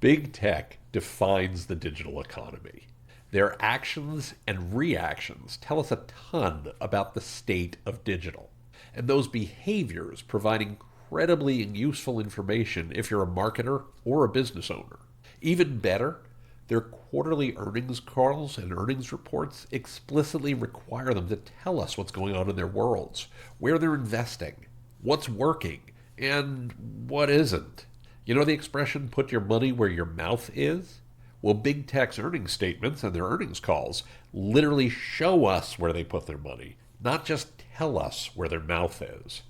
Big tech defines the digital economy. Their actions and reactions tell us a ton about the state of digital. And those behaviors provide incredibly useful information if you're a marketer or a business owner. Even better, their quarterly earnings calls and earnings reports explicitly require them to tell us what's going on in their worlds, where they're investing, what's working, and what isn't. You know the expression, put your money where your mouth is? Well, big tech's earnings statements and their earnings calls literally show us where they put their money, not just tell us where their mouth is.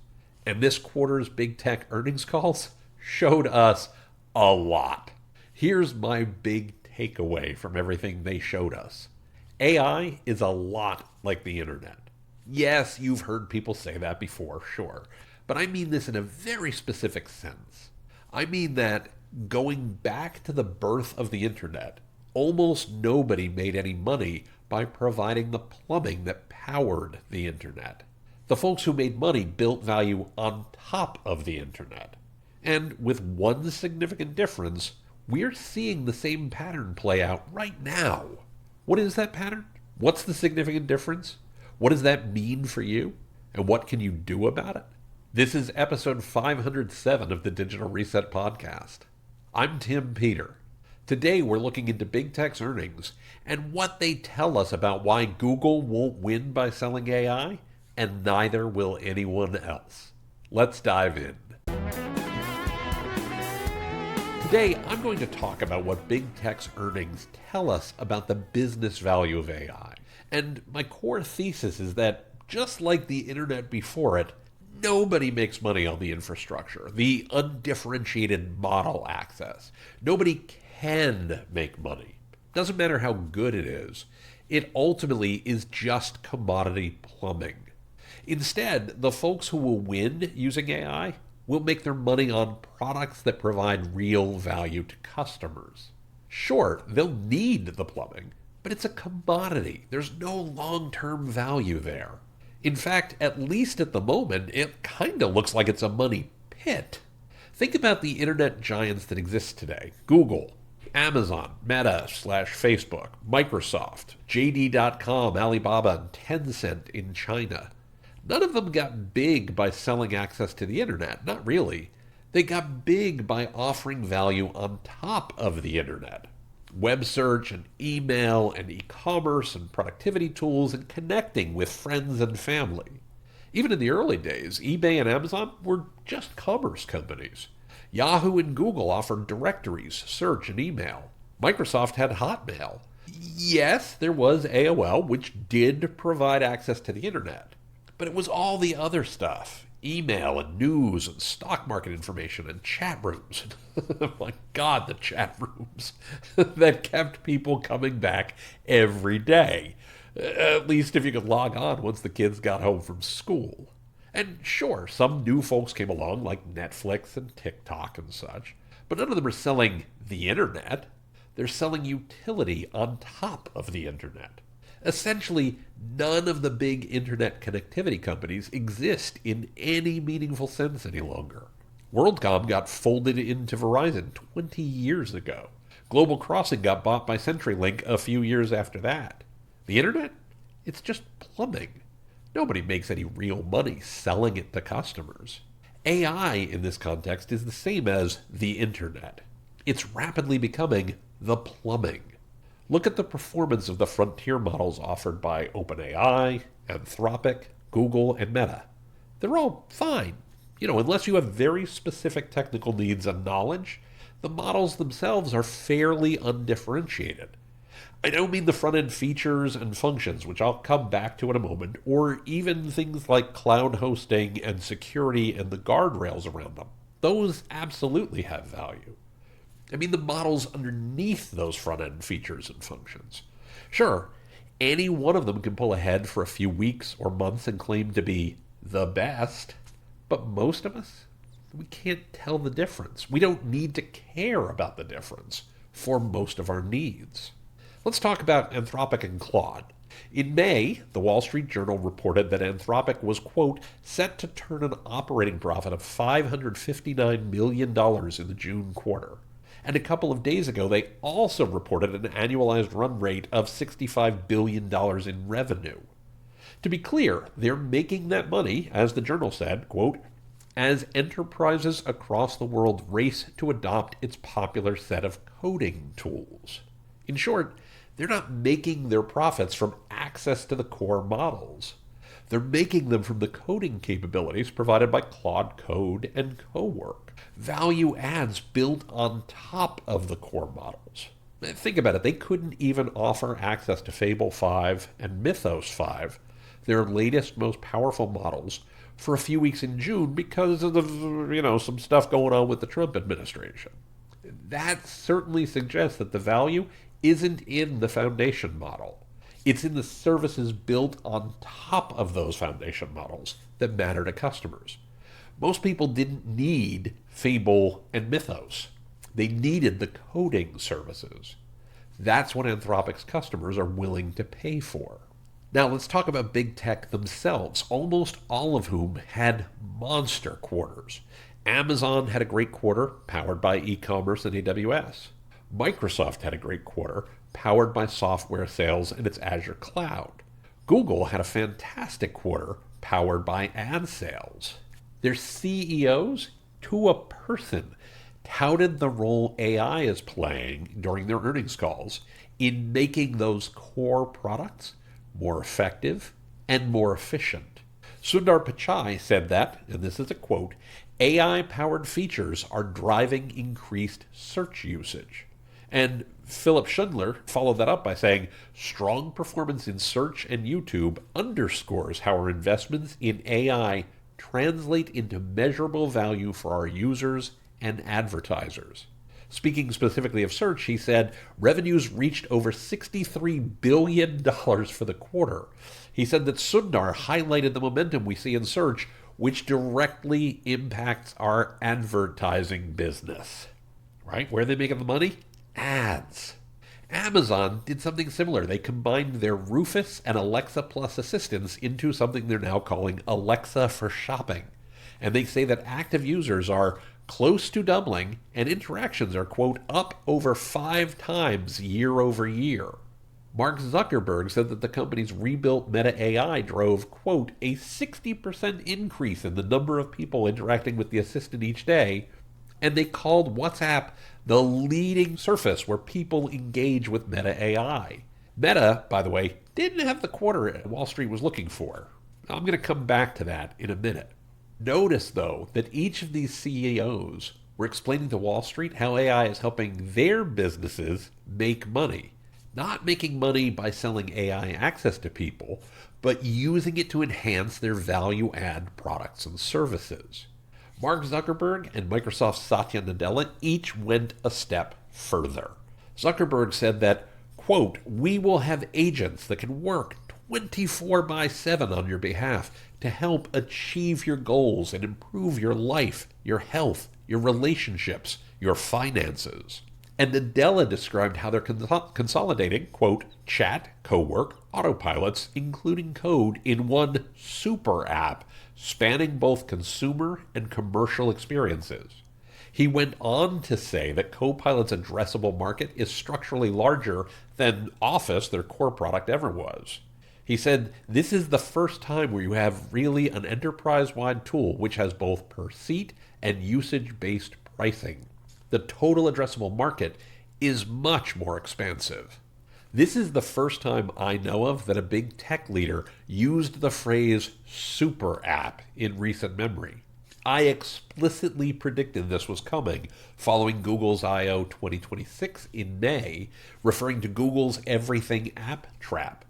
And this quarter's big tech earnings calls showed us a lot. Here's my big takeaway from everything they showed us. AI is a lot like the internet. Yes, you've heard people say that before, sure. But I mean this in a very specific sense. I mean that going back to the birth of the internet, almost nobody made any money by providing the plumbing that powered the internet. The folks who made money built value on top of the internet. And with one significant difference, we're seeing the same pattern play out right now. What is that pattern? What's the significant difference? What does that mean for you? And what can you do about it? This is episode 507 of the Digital Reset Podcast. I'm Tim Peter. Today we're looking into big tech's earnings and what they tell us about why Google won't win by selling AI, and neither will anyone else. Let's dive in. Today, I'm going to talk about what big tech's earnings tell us about the business value of AI. And my core thesis is that, just like the internet before it, nobody makes money on the infrastructure, the undifferentiated model access. Nobody can make money. Doesn't matter how good it is. It ultimately is just commodity plumbing. Instead, the folks who will win using AI will make their money on products that provide real value to customers. Sure, they'll need the plumbing, but it's a commodity. There's no long-term value there. In fact, at least at the moment, it kind of looks like it's a money pit. Think about the internet giants that exist today. Google, Amazon, Meta/Facebook, Microsoft, JD.com, Alibaba, and Tencent in China. None of them got big by selling access to the internet. Not really. They got big by offering value on top of the internet. Web search and email and e-commerce and productivity tools and connecting with friends and family. Even in the early days, eBay and Amazon were just commerce companies. Yahoo and Google offered directories, search, and email. Microsoft had Hotmail. Yes, there was AOL, which did provide access to the internet. But it was all the other stuff. Email and news and stock market information and chat rooms. Oh my God, the chat rooms that kept people coming back every day. At least if you could log on once the kids got home from school. And sure, some new folks came along like Netflix and TikTok and such. But none of them are selling the internet. They're selling utility on top of the internet. Essentially, none of the big internet connectivity companies exist in any meaningful sense any longer. WorldCom got folded into Verizon 20 years ago. Global Crossing got bought by CenturyLink a few years after that. The internet? It's just plumbing. Nobody makes any real money selling it to customers. AI in this context is the same as the internet. It's rapidly becoming the plumbing. Look at the performance of the frontier models offered by OpenAI, Anthropic, Google, and Meta. They're all fine. Unless you have very specific technical needs and knowledge, the models themselves are fairly undifferentiated. I don't mean the front-end features and functions, which I'll come back to in a moment, or even things like cloud hosting and security and the guardrails around them. Those absolutely have value. I mean the models underneath those front-end features and functions. Sure, any one of them can pull ahead for a few weeks or months and claim to be the best, but most of us, we can't tell the difference. We don't need to care about the difference for most of our needs. Let's talk about Anthropic and Claude. In May, the Wall Street Journal reported that Anthropic was, quote, set to turn an operating profit of $559 million in the June quarter. And a couple of days ago, they also reported an annualized run rate of $65 billion in revenue. To be clear, they're making that money, as the journal said, quote, as enterprises across the world race to adopt its popular set of coding tools. In short, they're not making their profits from access to the core models. They're making them from the coding capabilities provided by Claude Code and Cowork. Value adds built on top of the core models. Think about it, they couldn't even offer access to Fable 5 and Mythos 5, their latest, most powerful models, for a few weeks in June because of some stuff going on with the Trump administration. That certainly suggests that the value isn't in the foundation model. It's in the services built on top of those foundation models that matter to customers. Most people didn't need Fable and Mythos. They needed the coding services. That's what Anthropic's customers are willing to pay for. Now let's talk about big tech themselves, almost all of whom had monster quarters. Amazon had a great quarter, powered by e-commerce and AWS. Microsoft had a great quarter, powered by software sales and its Azure cloud. Google had a fantastic quarter, powered by ad sales. Their CEOs, to a person, touted the role AI is playing during their earnings calls in making those core products more effective and more efficient. Sundar Pichai said that, and this is a quote, AI-powered features are driving increased search usage. And Philip Schindler followed that up by saying, strong performance in search and YouTube underscores how our investments in AI translate into measurable value for our users and advertisers. Speaking specifically of search, he said, revenues reached over $63 billion for the quarter. He said that Sundar highlighted the momentum we see in search, which directly impacts our advertising business. Right? Where are they making the money? Ads. Amazon did something similar. They combined their Rufus and Alexa Plus assistants into something they're now calling Alexa for Shopping. And they say that active users are close to doubling, and interactions are, quote, up over 5 times year over year. Mark Zuckerberg said that the company's rebuilt Meta AI drove, quote, a 60% increase in the number of people interacting with the assistant each day, and they called WhatsApp the leading surface where people engage with Meta AI. Meta, by the way, didn't have the quarter Wall Street was looking for. I'm going to come back to that in a minute. Notice, though, that each of these CEOs were explaining to Wall Street how AI is helping their businesses make money. Not making money by selling AI access to people, but using it to enhance their value-add products and services. Mark Zuckerberg and Microsoft's Satya Nadella each went a step further. Zuckerberg said that, quote, we will have agents that can work 24/7 on your behalf to help achieve your goals and improve your life, your health, your relationships, your finances. And Nadella described how they're consolidating, quote, chat, cowork, autopilots, including code in one super app spanning both consumer and commercial experiences. He went on to say that Copilot's addressable market is structurally larger than Office, their core product, ever was. He said, this is the first time where you have really an enterprise-wide tool which has both per seat and usage-based pricing. The total addressable market is much more expansive. This is the first time I know of that a big tech leader used the phrase super app in recent memory. I explicitly predicted this was coming following Google's I/O 2026 in May, referring to Google's Everything App Trap.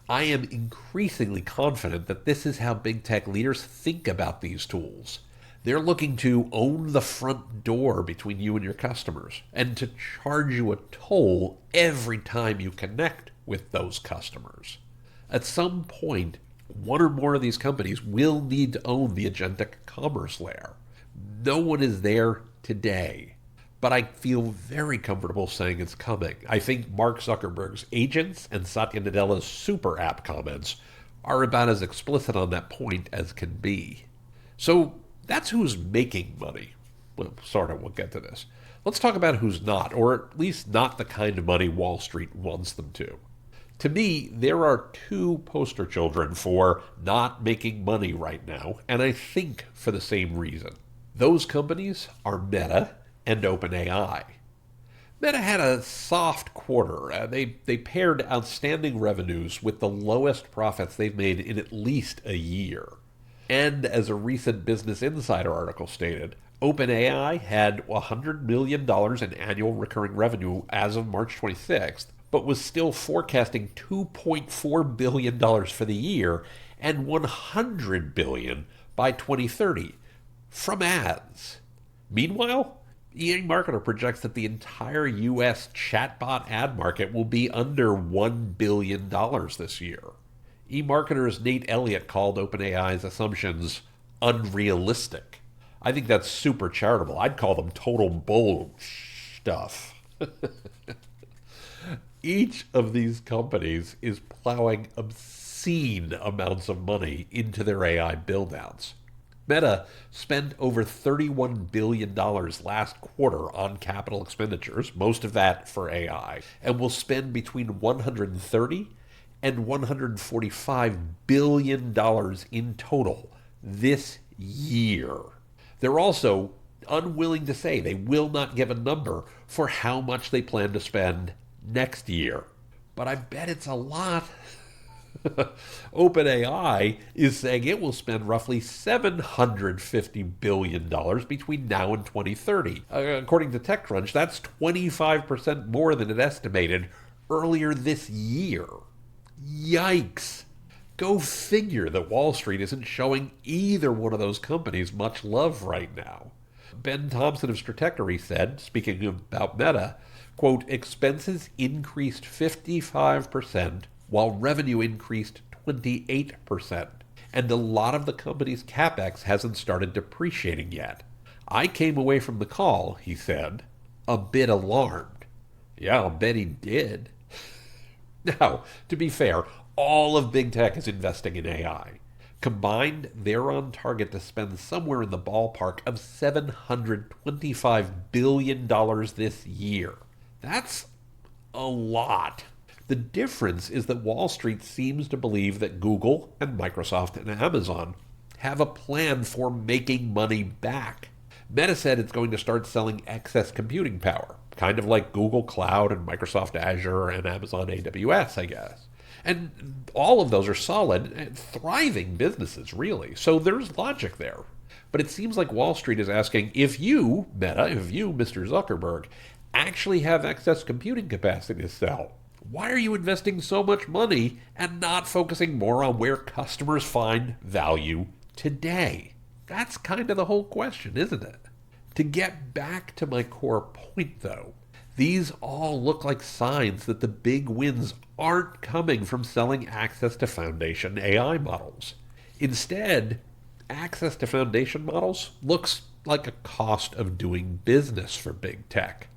I am increasingly confident that this is how big tech leaders think about these tools. They're looking to own the front door between you and your customers and to charge you a toll every time you connect with those customers. At some point, one or more of these companies will need to own the agentic commerce layer. No one is there today, but I feel very comfortable saying it's coming. I think Mark Zuckerberg's agents and Satya Nadella's super app comments are about as explicit on that point as can be. So that's who's making money. Well, sort of, we'll get to this. Let's talk about who's not, or at least not the kind of money Wall Street wants them to. To me, there are two poster children for not making money right now, and I think for the same reason. Those companies are Meta and OpenAI. Meta had a soft quarter. They paired outstanding revenues with the lowest profits they've made in at least a year. And as a recent Business Insider article stated, OpenAI had $100 million in annual recurring revenue as of March 26th, but was still forecasting $2.4 billion for the year and $100 billion by 2030 from ads. Meanwhile, eMarketer projects that the entire U.S. chatbot ad market will be under $1 billion this year. eMarketer's Nate Elliott called OpenAI's assumptions unrealistic. I think that's super charitable. I'd call them total bull stuff. Each of these companies is plowing obscene amounts of money into their AI build-outs. Meta spent over $31 billion last quarter on capital expenditures, most of that for AI, and will spend between $130 and $145 billion in total this year. They're also unwilling to say, they will not give a number for how much they plan to spend next year. But I bet it's a lot. OpenAI is saying it will spend roughly $750 billion between now and 2030. According to TechCrunch, that's 25% more than it estimated earlier this year. Yikes! Go figure that Wall Street isn't showing either one of those companies much love right now. Ben Thompson of Stratechery said, speaking about Meta, quote, expenses increased 55%, while revenue increased 28%. And a lot of the company's Capex hasn't started depreciating yet. I came away from the call, he said, a bit alarmed. Yeah, I'll bet he did. Now, to be fair, all of big tech is investing in AI. Combined, they're on target to spend somewhere in the ballpark of $725 billion this year. That's a lot. The difference is that Wall Street seems to believe that Google and Microsoft and Amazon have a plan for making money back. Meta said it's going to start selling excess computing power, kind of like Google Cloud and Microsoft Azure and Amazon AWS, I guess. And all of those are solid and thriving businesses, really. So there's logic there. But it seems like Wall Street is asking, if you, Meta, if you, Mr. Zuckerberg, actually have excess computing capacity to sell, why are you investing so much money and not focusing more on where customers find value today? That's kind of the whole question, isn't it? To get back to my core point, though, these all look like signs that the big wins aren't coming from selling access to foundation AI models. Instead, access to foundation models looks like a cost of doing business for big tech.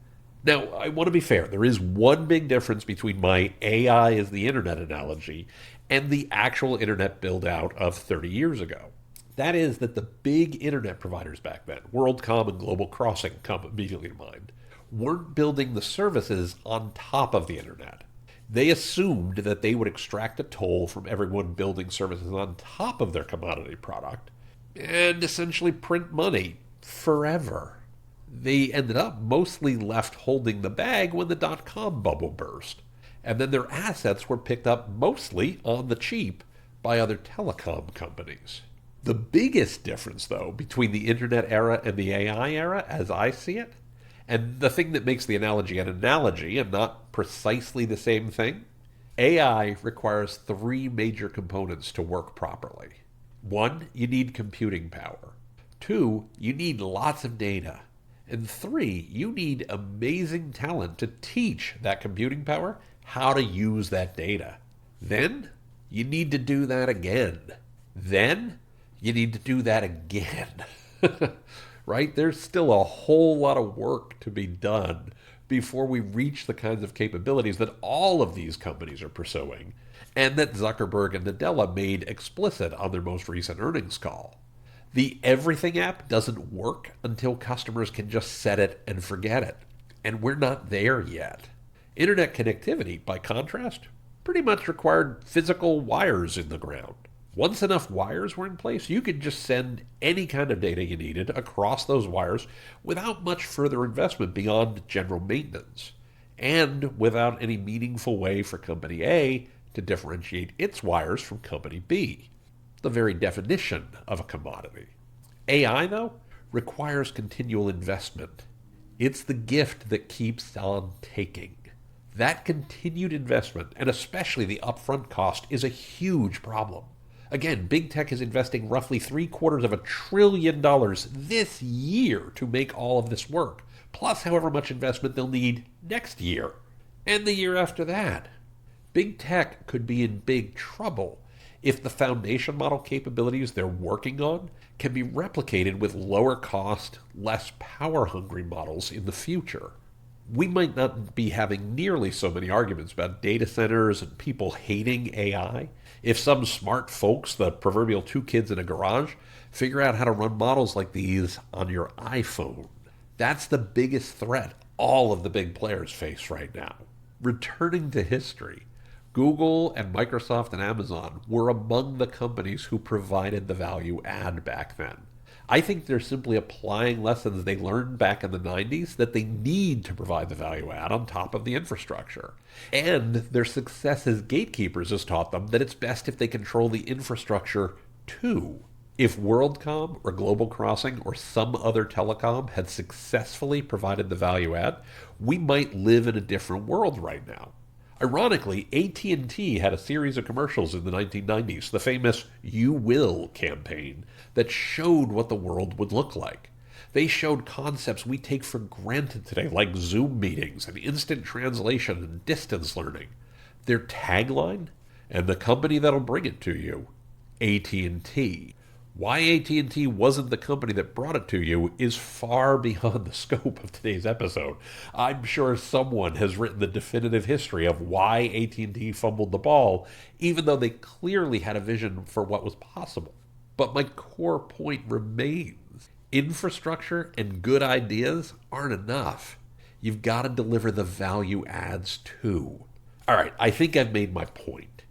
Now, I want to be fair. There is one big difference between my AI is the internet analogy and the actual internet build-out of 30 years ago. That is that the big internet providers back then, WorldCom and Global Crossing come immediately to mind, weren't building the services on top of the internet. They assumed that they would extract a toll from everyone building services on top of their commodity product and essentially print money forever. They ended up mostly left holding the bag when the dot-com bubble burst, and then their assets were picked up mostly on the cheap by other telecom companies. The biggest difference, though, between the internet era and the AI era, as I see it, and the thing that makes the analogy an analogy and not precisely the same thing, AI requires three major components to work properly. One, you need computing power. Two, you need lots of data. And three, you need amazing talent to teach that computing power how to use that data. Then, you need to do that again. Then, you need to do that again. Right? There's still a whole lot of work to be done before we reach the kinds of capabilities that all of these companies are pursuing, and that Zuckerberg and Nadella made explicit on their most recent earnings call. The everything app doesn't work until customers can just set it and forget it. And we're not there yet. Internet connectivity, by contrast, pretty much required physical wires in the ground. Once enough wires were in place, you could just send any kind of data you needed across those wires without much further investment beyond general maintenance, and without any meaningful way for Company A to differentiate its wires from Company B, the very definition of a commodity. AI, though, requires continual investment. It's the gift that keeps on taking. That continued investment, and especially the upfront cost, is a huge problem. Again, big tech is investing roughly $750 billion this year to make all of this work, plus however much investment they'll need next year, and the year after that. Big tech could be in big trouble if the foundation model capabilities they're working on can be replicated with lower cost, less power-hungry models in the future. We might not be having nearly so many arguments about data centers and people hating AI if some smart folks, the proverbial two kids in a garage, figure out how to run models like these on your iPhone. That's the biggest threat all of the big players face right now. Returning to history, Google and Microsoft and Amazon were among the companies who provided the value add back then. I think they're simply applying lessons they learned back in the 90s that they need to provide the value add on top of the infrastructure. And their success as gatekeepers has taught them that it's best if they control the infrastructure too. If WorldCom or Global Crossing or some other telecom had successfully provided the value add, we might live in a different world right now. Ironically, AT&T had a series of commercials in the 1990s, the famous "You Will" campaign, that showed what the world would look like. They showed concepts we take for granted today, like Zoom meetings and instant translation and distance learning. Their tagline, and the company that'll bring it to you, AT&T. Why AT&T wasn't the company that brought it to you is far beyond the scope of today's episode. I'm sure someone has written the definitive history of why AT&T fumbled the ball, even though they clearly had a vision for what was possible. But my core point remains. Infrastructure and good ideas aren't enough. You've got to deliver the value adds too. All right, I think I've made my point.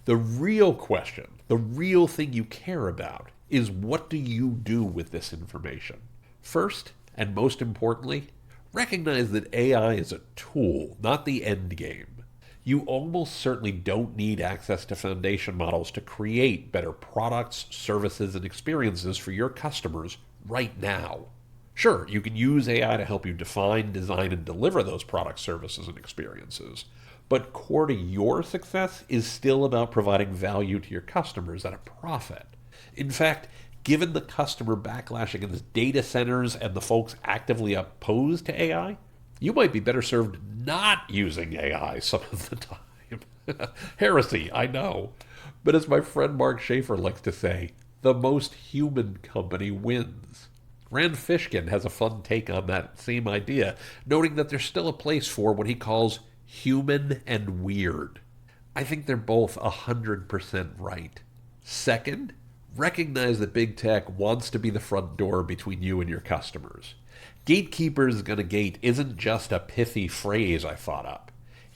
The real question, the real thing you care about, is what do you do with this information? First, and most importantly, recognize that AI is a tool, not the end game. You almost certainly don't need access to foundation models to create better products, services, and experiences for your customers right now. Sure, you can use AI to help you define, design, and deliver those products, services, and experiences. But core to your success is still about providing value to your customers at a profit. In fact, given the customer backlash against data centers and the folks actively opposed to AI, you might be better served not using AI some of the time. Heresy, I know. But as my friend Mark Schaefer likes to say, the most human company wins. Rand Fishkin has a fun take on that same idea, noting that there's still a place for what he calls human and weird. I think they're both 100% right. Second, recognize that big tech wants to be the front door between you and your customers. Gatekeepers gonna gate isn't just a pithy phrase I thought up.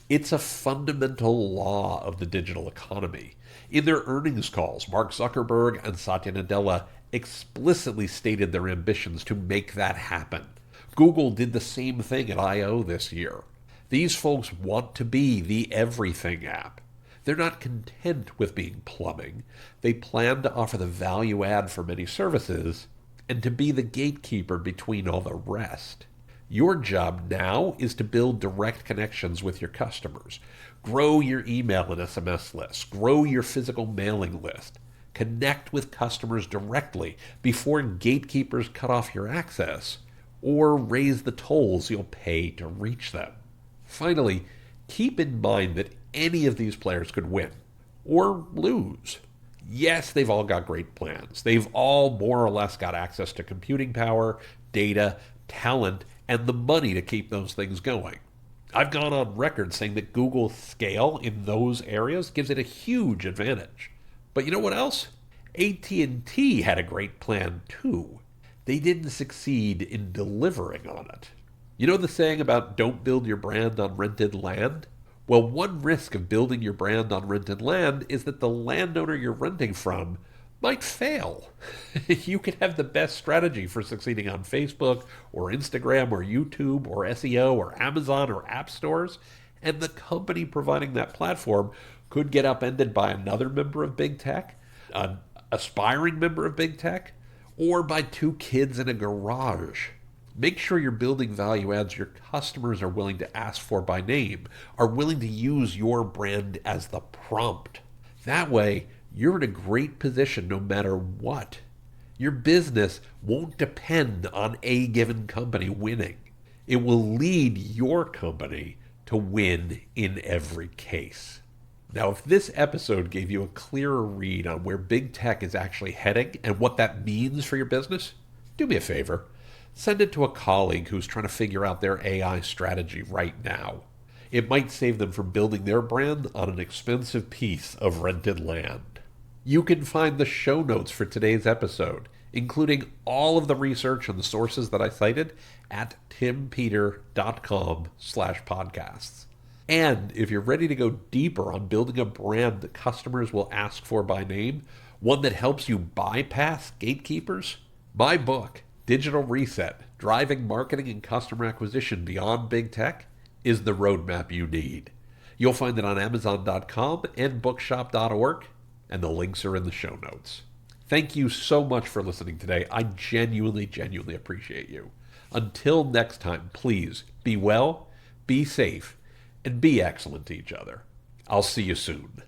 It's a fundamental law of the digital economy. In their earnings calls, Mark Zuckerberg and Satya Nadella explicitly stated their ambitions to make that happen. Google did the same thing at I/O this year. These folks want to be the everything app. They're not content with being plumbing. They plan to offer the value add for many services and to be the gatekeeper between all the rest. Your job now is to build direct connections with your customers. Grow your email and SMS lists. Grow your physical mailing list. Connect with customers directly before gatekeepers cut off your access or raise the tolls you'll pay to reach them. Finally, keep in mind that any of these players could win or lose. Yes, they've all got great plans. They've all more or less got access to computing power, data, talent, and the money to keep those things going. I've gone on record saying that Google's scale in those areas gives it a huge advantage. But you know what else? AT&T had a great plan too. They didn't succeed in delivering on it. You know the saying about don't build your brand on rented land? Well, one risk of building your brand on rented land is that the landowner you're renting from might fail. You could have the best strategy for succeeding on Facebook or Instagram or YouTube or SEO or Amazon or app stores, and the company providing that platform could get upended by another member of big tech, an aspiring member of big tech, or by two kids in a garage. Make sure you're building value adds your customers are willing to ask for by name, are willing to use your brand as the prompt. That way, you're in a great position no matter what. Your business won't depend on a given company winning. It will lead your company to win in every case. Now, if this episode gave you a clearer read on where big tech is actually heading and what that means for your business, do me a favor. Send it to a colleague who's trying to figure out their AI strategy right now. It might save them from building their brand on an expensive piece of rented land. You can find the show notes for today's episode, including all of the research and the sources that I cited, at timpeter.com/podcasts. And if you're ready to go deeper on building a brand that customers will ask for by name, one that helps you bypass gatekeepers, my book, Digital Reset, Driving Marketing and Customer Acquisition Beyond Big Tech, is the roadmap you need. You'll find it on Amazon.com and bookshop.org, and the links are in the show notes. Thank you so much for listening today. I genuinely appreciate you. Until next time, please be well, be safe, and be excellent to each other. I'll see you soon.